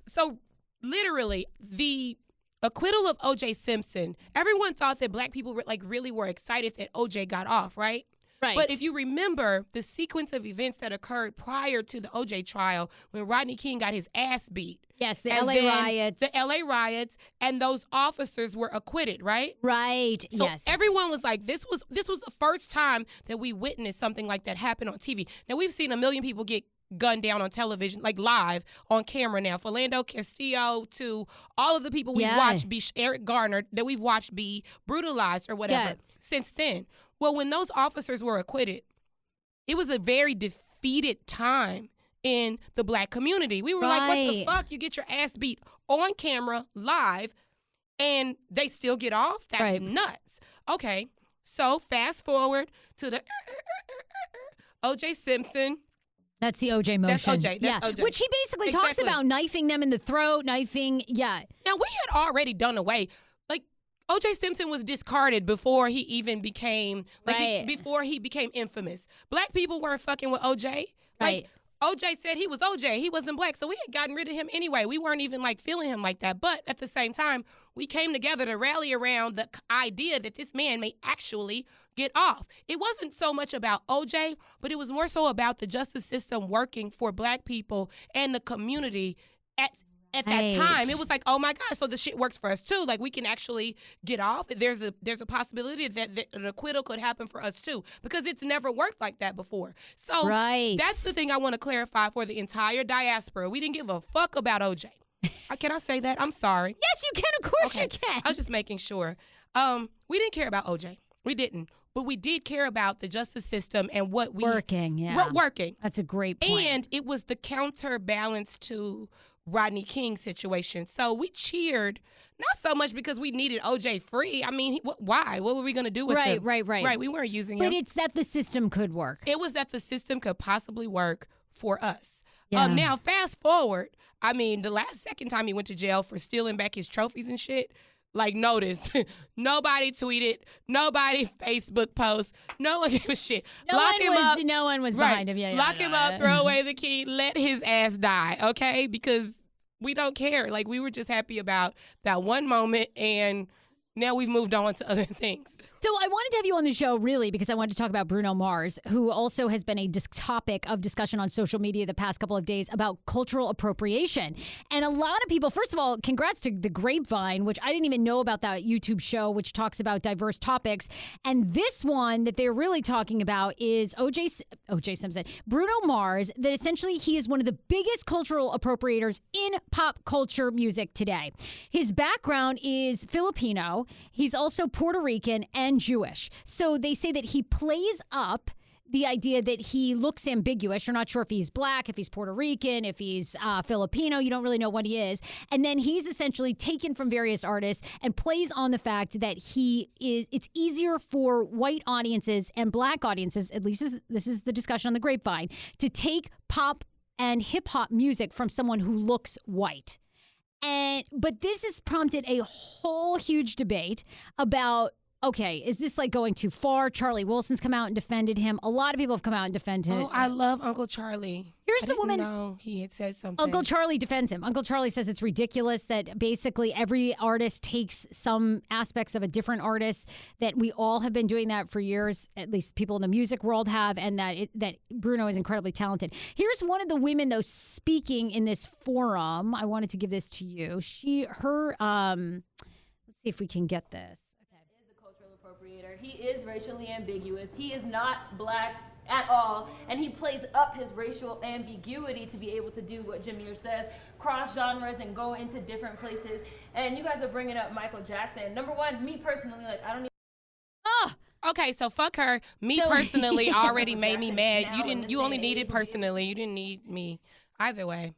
so literally the acquittal of O.J. Simpson, everyone thought that Black people really were excited that O.J. got off, right? Right. But if you remember the sequence of events that occurred prior to the O.J. trial when Rodney King got his ass beat. Yes, the and LA then riots. The LA riots, and those officers were acquitted, right? Right. So yes. everyone was like, this was the first time that we witnessed something like that happen on TV. Now, we've seen a million people get gunned down on television, like live on camera now. Philando Castillo to all of the people we've watched be Eric Garner that we've watched be brutalized or whatever since then. Well, when those officers were acquitted, it was a very defeated time in the Black community. We were like, what the fuck? You get your ass beat on camera, live, and they still get off? That's Right. nuts. Okay, so fast forward to the OJ Simpson. That's the OJ motion. That's OJ. That's yeah. OJ. Which he basically talks Exactly. about knifing them in the throat, knifing. Yeah. Now, we had already done away. Like, OJ Simpson was discarded before he even became, like, Right. before he became infamous. Black people weren't fucking with OJ. Right. Like, OJ said he was OJ. He wasn't black. So we had gotten rid of him anyway. We weren't even, like, feeling him like that. But at the same time, we came together to rally around the idea that this man may actually get off. It wasn't so much about OJ, but it was more so about the justice system working for black people and the community at that Right. time. It was like, oh my gosh, so the shit works for us too. Like, we can actually get off. There's a possibility that an acquittal could happen for us too, because it's never worked like that before. So Right. that's the thing I want to clarify for the entire diaspora. We didn't give a fuck about OJ. Can I say that? I'm sorry. Yes, you can. Of course Okay. you can. I was just making sure. We didn't care about OJ. We didn't. But we did care about the justice system and what we Working, yeah. working. That's a great point. And it was the counterbalance to Rodney King's situation. So we cheered, not so much because we needed OJ free. I mean, why? What were we going to do with him? Right. Right, we weren't using him. But it's that the system could work. It was that the system could possibly work for us. Yeah. Now, fast forward, I mean, the second time he went to jail for stealing back his trophies and shit, like, notice, nobody tweeted, nobody Facebook post, no one gave a shit. No Lock one was Right. behind him. Yeah, Lock him up, throw away the key, let his ass die, okay? Because we don't care. Like, we were just happy about that one moment, and now we've moved on to other things. So I wanted to have you on the show, really, because I wanted to talk about Bruno Mars, who also has been a topic of discussion on social media the past couple of days about cultural appropriation. And a lot of people, first of all, congrats to The Grapevine, which I didn't even know about that YouTube show, which talks about diverse topics. And this one that they're really talking about is OJ Simpson, Bruno Mars, that essentially he is one of the biggest cultural appropriators in pop culture music today. His background is Filipino. He's also Puerto Rican and Jewish. So they say that he plays up the idea that he looks ambiguous. You're not sure if he's black, if he's Puerto Rican, if he's Filipino. You don't really know what he is. And then he's essentially taken from various artists and plays on the fact that it's easier for white audiences and black audiences, at least this is the discussion on The Grapevine, to take pop and hip hop music from someone who looks white. But this has prompted a whole huge debate about, okay, is this like going too far? Charlie Wilson's come out and defended him. A lot of people have come out and defended him. Oh, I love Uncle Charlie. Here's I the didn't woman. know he had said something. Uncle Charlie defends him. Uncle Charlie says it's ridiculous that basically every artist takes some aspects of a different artist, that we all have been doing that for years, at least people in the music world have, and that Bruno is incredibly talented. Here's one of the women, though, speaking in this forum. I wanted to give this to you. Let's see if we can get this. Is a cultural appropriator. He is racially ambiguous. He is not black at all, and he plays up his racial ambiguity to be able to do what Jameer says, cross genres and go into different places. And you guys are bringing up Michael Jackson. Number one, me personally, like, I don't even. Okay, so fuck her. Me personally already made me mad. You only needed personally. You didn't need me. Either way.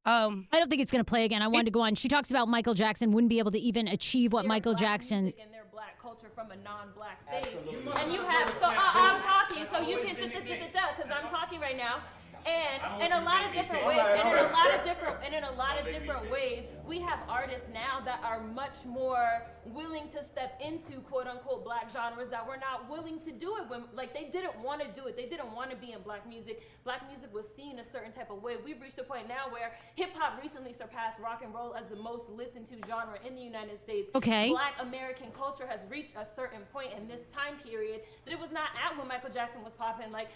I don't think it's going to play again. I wanted to go on. She talks about Michael Jackson wouldn't be able to even achieve what Michael Jackson. And their black culture from a non-black face. And you have, so I'm talking, so you can, because I'm talking right now. And in a lot of different ways, and in a lot of different ways, we have artists now that are much more willing to step into quote unquote black genres that were not willing to do it when, like, they didn't want to do it. They didn't want to be in black music. Black music was seen a certain type of way. We've reached a point now where hip hop recently surpassed rock and roll as the most listened to genre in the United States. Okay. Black American culture has reached a certain point in this time period that it was not at when Michael Jackson was popping. Like,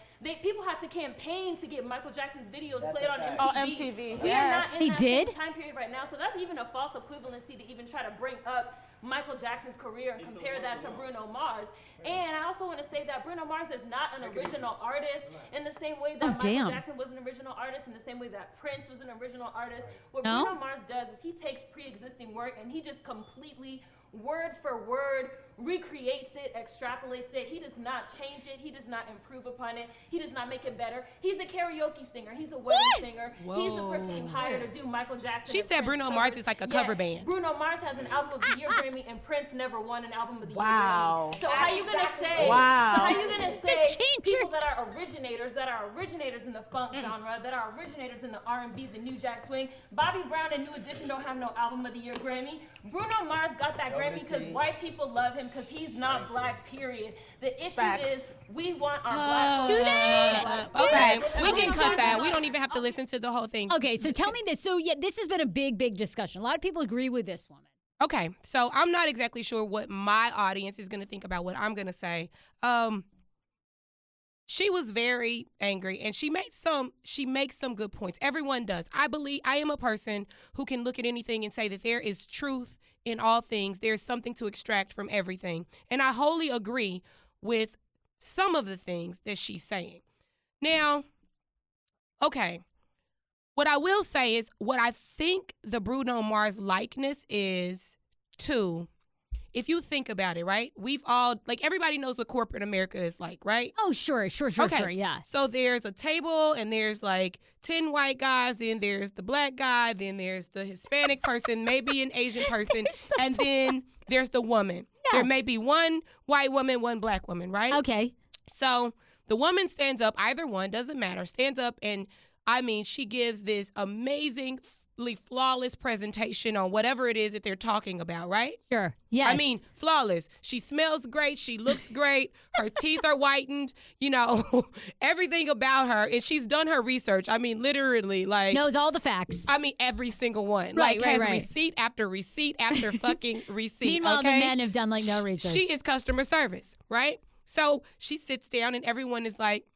people had to campaign to get Michael Jackson's videos played on MTV. Oh, MTV. We are not in They that did? same time period right now, so that's even a false equivalency to even try to bring up Michael Jackson's career and compare that to Bruno Mars. And I also want to say that Bruno Mars is not an original artist in the same way that Michael Jackson was an original artist, in the same way that Prince was an original artist. What Bruno Mars does is he takes pre-existing work and he just completely, word for word, recreates it, extrapolates it. He does not change it. He does not improve upon it. He does not make it better. He's a karaoke singer. He's a wedding singer. Whoa. He's the person you hire to do Michael Jackson. She said Bruno Mars is like a cover band. Bruno Mars has an album of the year Grammy, and Prince never won an album of the year Wow. Grammy. So how you gonna say? Wow. So how you gonna say people that are originators in the funk genre, that are originators in the R&B, the New Jack Swing? Bobby Brown and New Edition don't have no album of the year Grammy. Bruno Mars got that Grammy because white people love him because he's not black, period. The issue is we want our black folks. Okay, we can cut that. We don't even have to listen to the whole thing. Okay, so tell me this. So yeah, this has been a big discussion. A lot of people agree with this woman. Okay, so I'm not exactly sure what my audience is going to think about what I'm going to say. She was very angry, and she makes some good points. Everyone does. I am a person who can look at anything and say that there is truth in all things. There's something to extract from everything. And I wholly agree with some of the things that she's saying. Now, okay, what I will say is what I think the Bruno Mars likeness is to, if you think about it, right? We've all, like, everybody knows what corporate America is like, right? Oh, sure, yeah. So there's a table and there's like 10 white guys, then there's the black guy, then there's the Hispanic person, maybe an Asian person, and then there's the woman. Yeah. There may be one white woman, one black woman, right? Okay. So the woman stands up, either one, doesn't matter, stands up, and I mean, she gives this amazing, flawless presentation on whatever it is that they're talking about, right? Sure. Yes. I mean, flawless. She smells great. She looks great. Her teeth are whitened. You know, everything about her. And she's done her research. I mean, literally, like, knows all the facts. I mean, every single one. Right, like, has receipt after fucking receipt. Meanwhile, okay? the men have done like no research. She is customer service, right? So she sits down and everyone is like,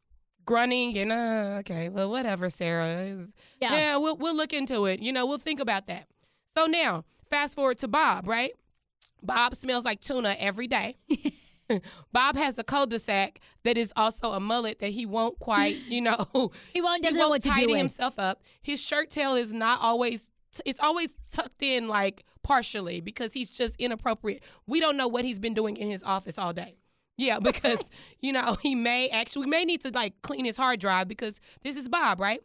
grunting and okay, well, whatever, Sarah. Yeah, we'll look into it. You know, we'll think about that. So now, fast forward to Bob, right? Bob smells like tuna every day. Bob has a cul-de-sac that is also a mullet that he won't quite, you know. doesn't know what to do tidy with. himself up. His shirt tail is not always, it's always tucked in like partially because he's just inappropriate. We don't know what he's been doing in his office all day. Yeah, because, you know, we may need to, like, clean his hard drive because this is Bob, right?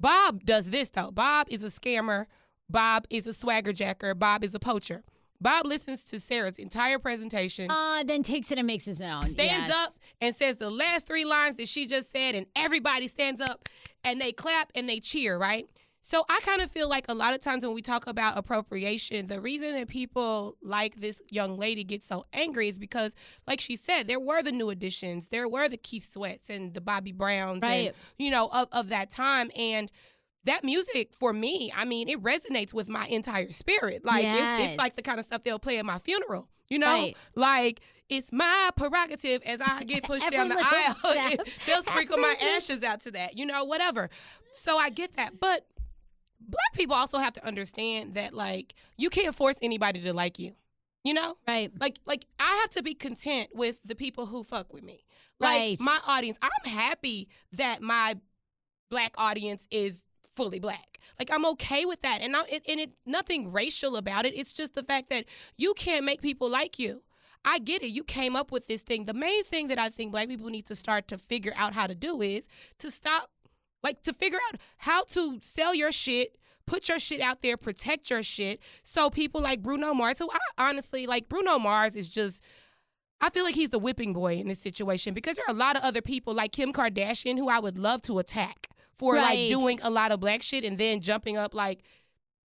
Bob does this, though. Bob is a scammer. Bob is a swagger jacker. Bob is a poacher. Bob listens to Sarah's entire presentation. Then takes it and makes his own. Stands up and says the last 3 lines that she just said, and everybody stands up and they clap and they cheer, right? So I kind of feel like a lot of times when we talk about appropriation, the reason that people like this young lady get so angry is because, like she said, there were the New Editions, there were the Keith Sweats and the Bobby Browns, right, and, you know, of that time. And that music, for me, I mean, it resonates with my entire spirit. Like, it's like the kind of stuff they'll play at my funeral, you know? Right. Like, it's my prerogative as I get pushed down the aisle. They'll sprinkle my ashes out to that, you know, whatever. So I get that. But Black people also have to understand that, like, you can't force anybody to like you, you know? Right. Like I have to be content with the people who fuck with me. Like, right. My audience, I'm happy that my Black audience is fully Black. Like, I'm okay with that. And nothing racial about it. It's just the fact that you can't make people like you. I get it. You came up with this thing. The main thing that I think Black people need to start to figure out how to do is to stop, like, to figure out how to sell your shit, put your shit out there, protect your shit. So people like Bruno Mars, who I honestly, like, Bruno Mars is just, I feel like he's the whipping boy in this situation because there are a lot of other people like Kim Kardashian who I would love to attack for, like, doing a lot of Black shit and then jumping up, like,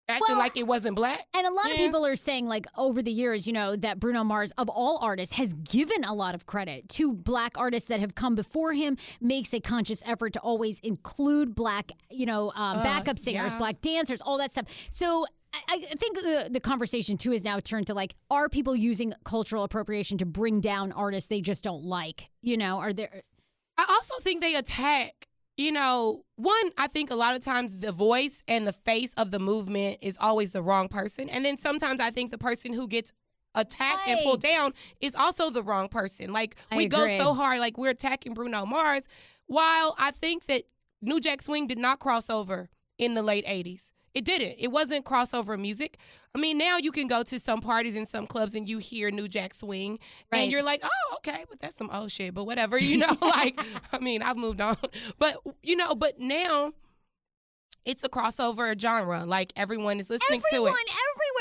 acting like it wasn't Black. And a lot of people are saying, like, over the years, you know, that Bruno Mars, of all artists, has given a lot of credit to Black artists that have come before him, makes a conscious effort to always include Black, you know, backup singers, Black dancers, all that stuff. So I think the conversation, too, is now turned to, like, are people using cultural appropriation to bring down artists they just don't like? You know, are there... I also think they attack, you know, one, I think a lot of times the voice and the face of the movement is always the wrong person. And then sometimes I think the person who gets attacked and pulled down is also the wrong person. Like, we go so hard, like we're attacking Bruno Mars, while I think that New Jack Swing did not cross over in the late 80s. It didn't. It wasn't crossover music. I mean, now you can go to some parties in some clubs and you hear New Jack Swing, and you're like, oh, okay, but that's some old shit, but whatever, you know, like, I mean, I've moved on. But, you know, but now it's a crossover genre. Like, everyone is listening to it. Everywhere.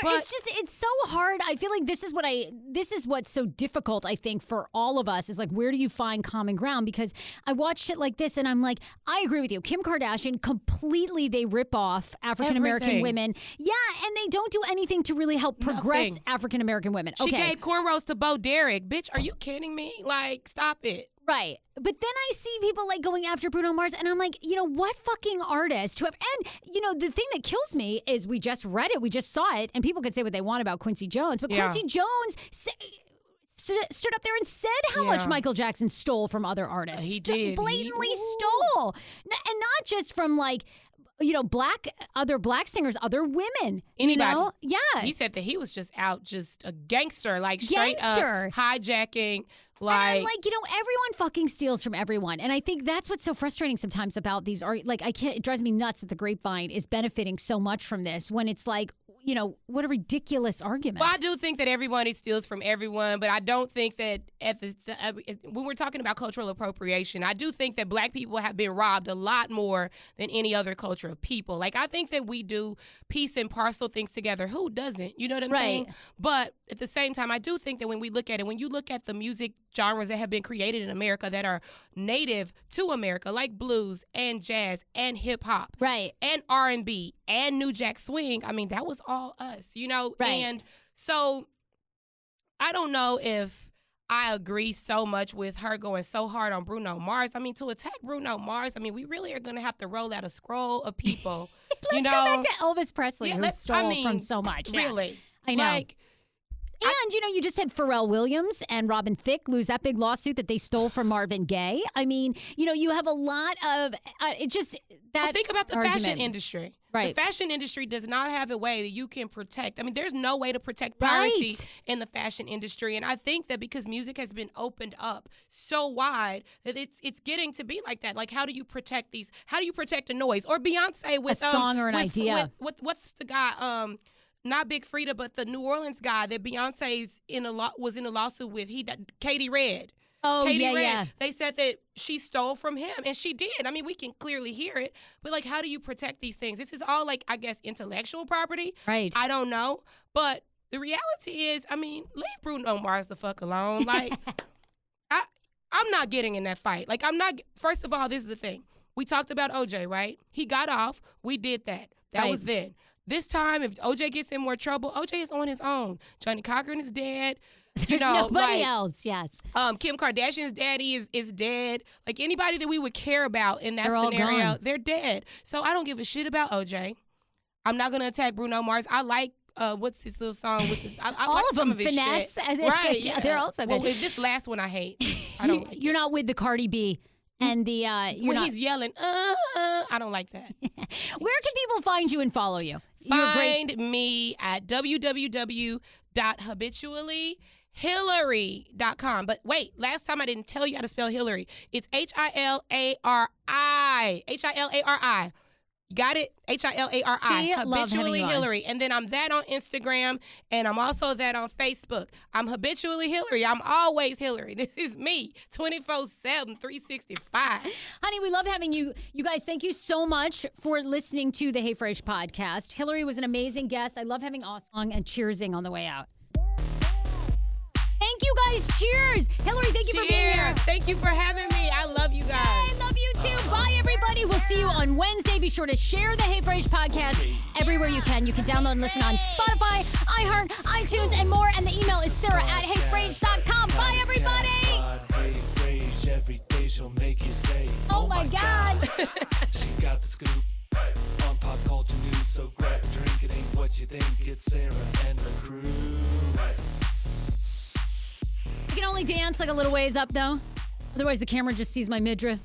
But It's so hard. I feel like this is what's so difficult, I think, for all of us, is like, where do you find common ground? Because I watch shit like this and I'm like, I agree with you. Kim Kardashian, completely, they rip off African-American women. Yeah, and they don't do anything to really help progress African-American women. She gave cornrows to Bo Derek. Bitch, are you kidding me? Like, stop it. Right. But then I see people like going after Bruno Mars, and I'm like, you know, what fucking artist? And, you know, the thing that kills me is we just read it, we just saw it, and people could say what they want about Quincy Jones, but Quincy Jones stood up there and said how much Michael Jackson stole from other artists. He did. Blatantly stole. And not just from, like, you know, other black singers, other women. Anybody. You know? Yeah. He said that he was just out, just a gangster, like straight up hijacking. Like, and I'm like, you know, everyone fucking steals from everyone. And I think that's what's so frustrating sometimes about these like, it drives me nuts that the Grapevine is benefiting so much from this, when it's like, you know, what a ridiculous argument. Well, I do think that everybody steals from everyone, but I don't think that when we're talking about cultural appropriation, I do think that black people have been robbed a lot more than any other culture of people. Like, I think that we do piece and parcel things together. Who doesn't? You know what I'm saying? But at the same time, I do think that when we look at it, when you look at the music genres that have been created in America that are native to America, like blues and jazz and hip hop, and R&B and New Jack Swing, I mean, that was all us, you know? And so I don't know if I agree so much with her going so hard on Bruno Mars. I mean, to attack Bruno Mars, I mean, we really are going to have to roll out a scroll of people. Let's go back to Elvis Presley, who stole from so much. Really. I know. Like, and, you know, you just had Pharrell Williams and Robin Thicke lose that big lawsuit that they stole from Marvin Gaye. I mean, you know, you have a lot of think about the argument. fashion industry. Right. The fashion industry does not have a way that you can protect. I mean, there's no way to protect piracy in the fashion industry. And I think that because music has been opened up so wide that it's getting to be like that. Like, how do you protect these? How do you protect the noise? Or Beyonce with a song or an idea. What's the guy? Not Big Frida, but the New Orleans guy that Beyonce's was in a lawsuit with. Katie Red. Oh, Katie Red. They said that she stole from him, and she did. I mean, we can clearly hear it. But, like, how do you protect these things? This is all, like, I guess, intellectual property. Right. I don't know. But the reality is, I mean, leave Bruno Mars the fuck alone. Like, I'm not getting in that fight. Like, I'm not. First of all, this is the thing. We talked about OJ, right? He got off. We did that. That was then. This time, if OJ gets in more trouble, OJ is on his own. Johnny Cochran is dead. There's nobody else, yes. Kim Kardashian's daddy is dead. Like, anybody that we would care about in that scenario, they're dead. So I don't give a shit about OJ. I'm not going to attack Bruno Mars. I like, what's his little song? I all like of some them, of his Finesse. shit. Right, yeah. They're also good. Well, this last one I hate. I don't like You're not with the Cardi B. And he's yelling, I don't like that. Where can people find you and follow you? Find me at www.habituallyhilary.com. But wait, last time I didn't tell you how to spell Hilary. It's Hilari. Hilari. Got it? Hilari. Habitually Hilary. And then I'm that on Instagram, and I'm also that on Facebook. I'm habitually Hilary. I'm always Hilary. This is me, 24/7, 365. Honey, we love having you. You guys, thank you so much for listening to the Hey Frase podcast. Hilary was an amazing guest. I love having Osong and cheersing on the way out. Thank you guys. Cheers. Hilary, thank you for being here. Thank you for having me. I love you guys. I love you too. Bye, everybody. We'll see you on Wednesday. Be sure to share the Hey Frase podcast everywhere you can. You can download and listen on Spotify, iHeart, iTunes, and more. And the email is sarah@heyfrase.com. Bye, everybody. Oh, my God. She got the scoop on pop culture news. So grab a drink. It ain't what you think. It's Sarah and the crew. You can only dance like a little ways up, though. Otherwise, the camera just sees my midriff.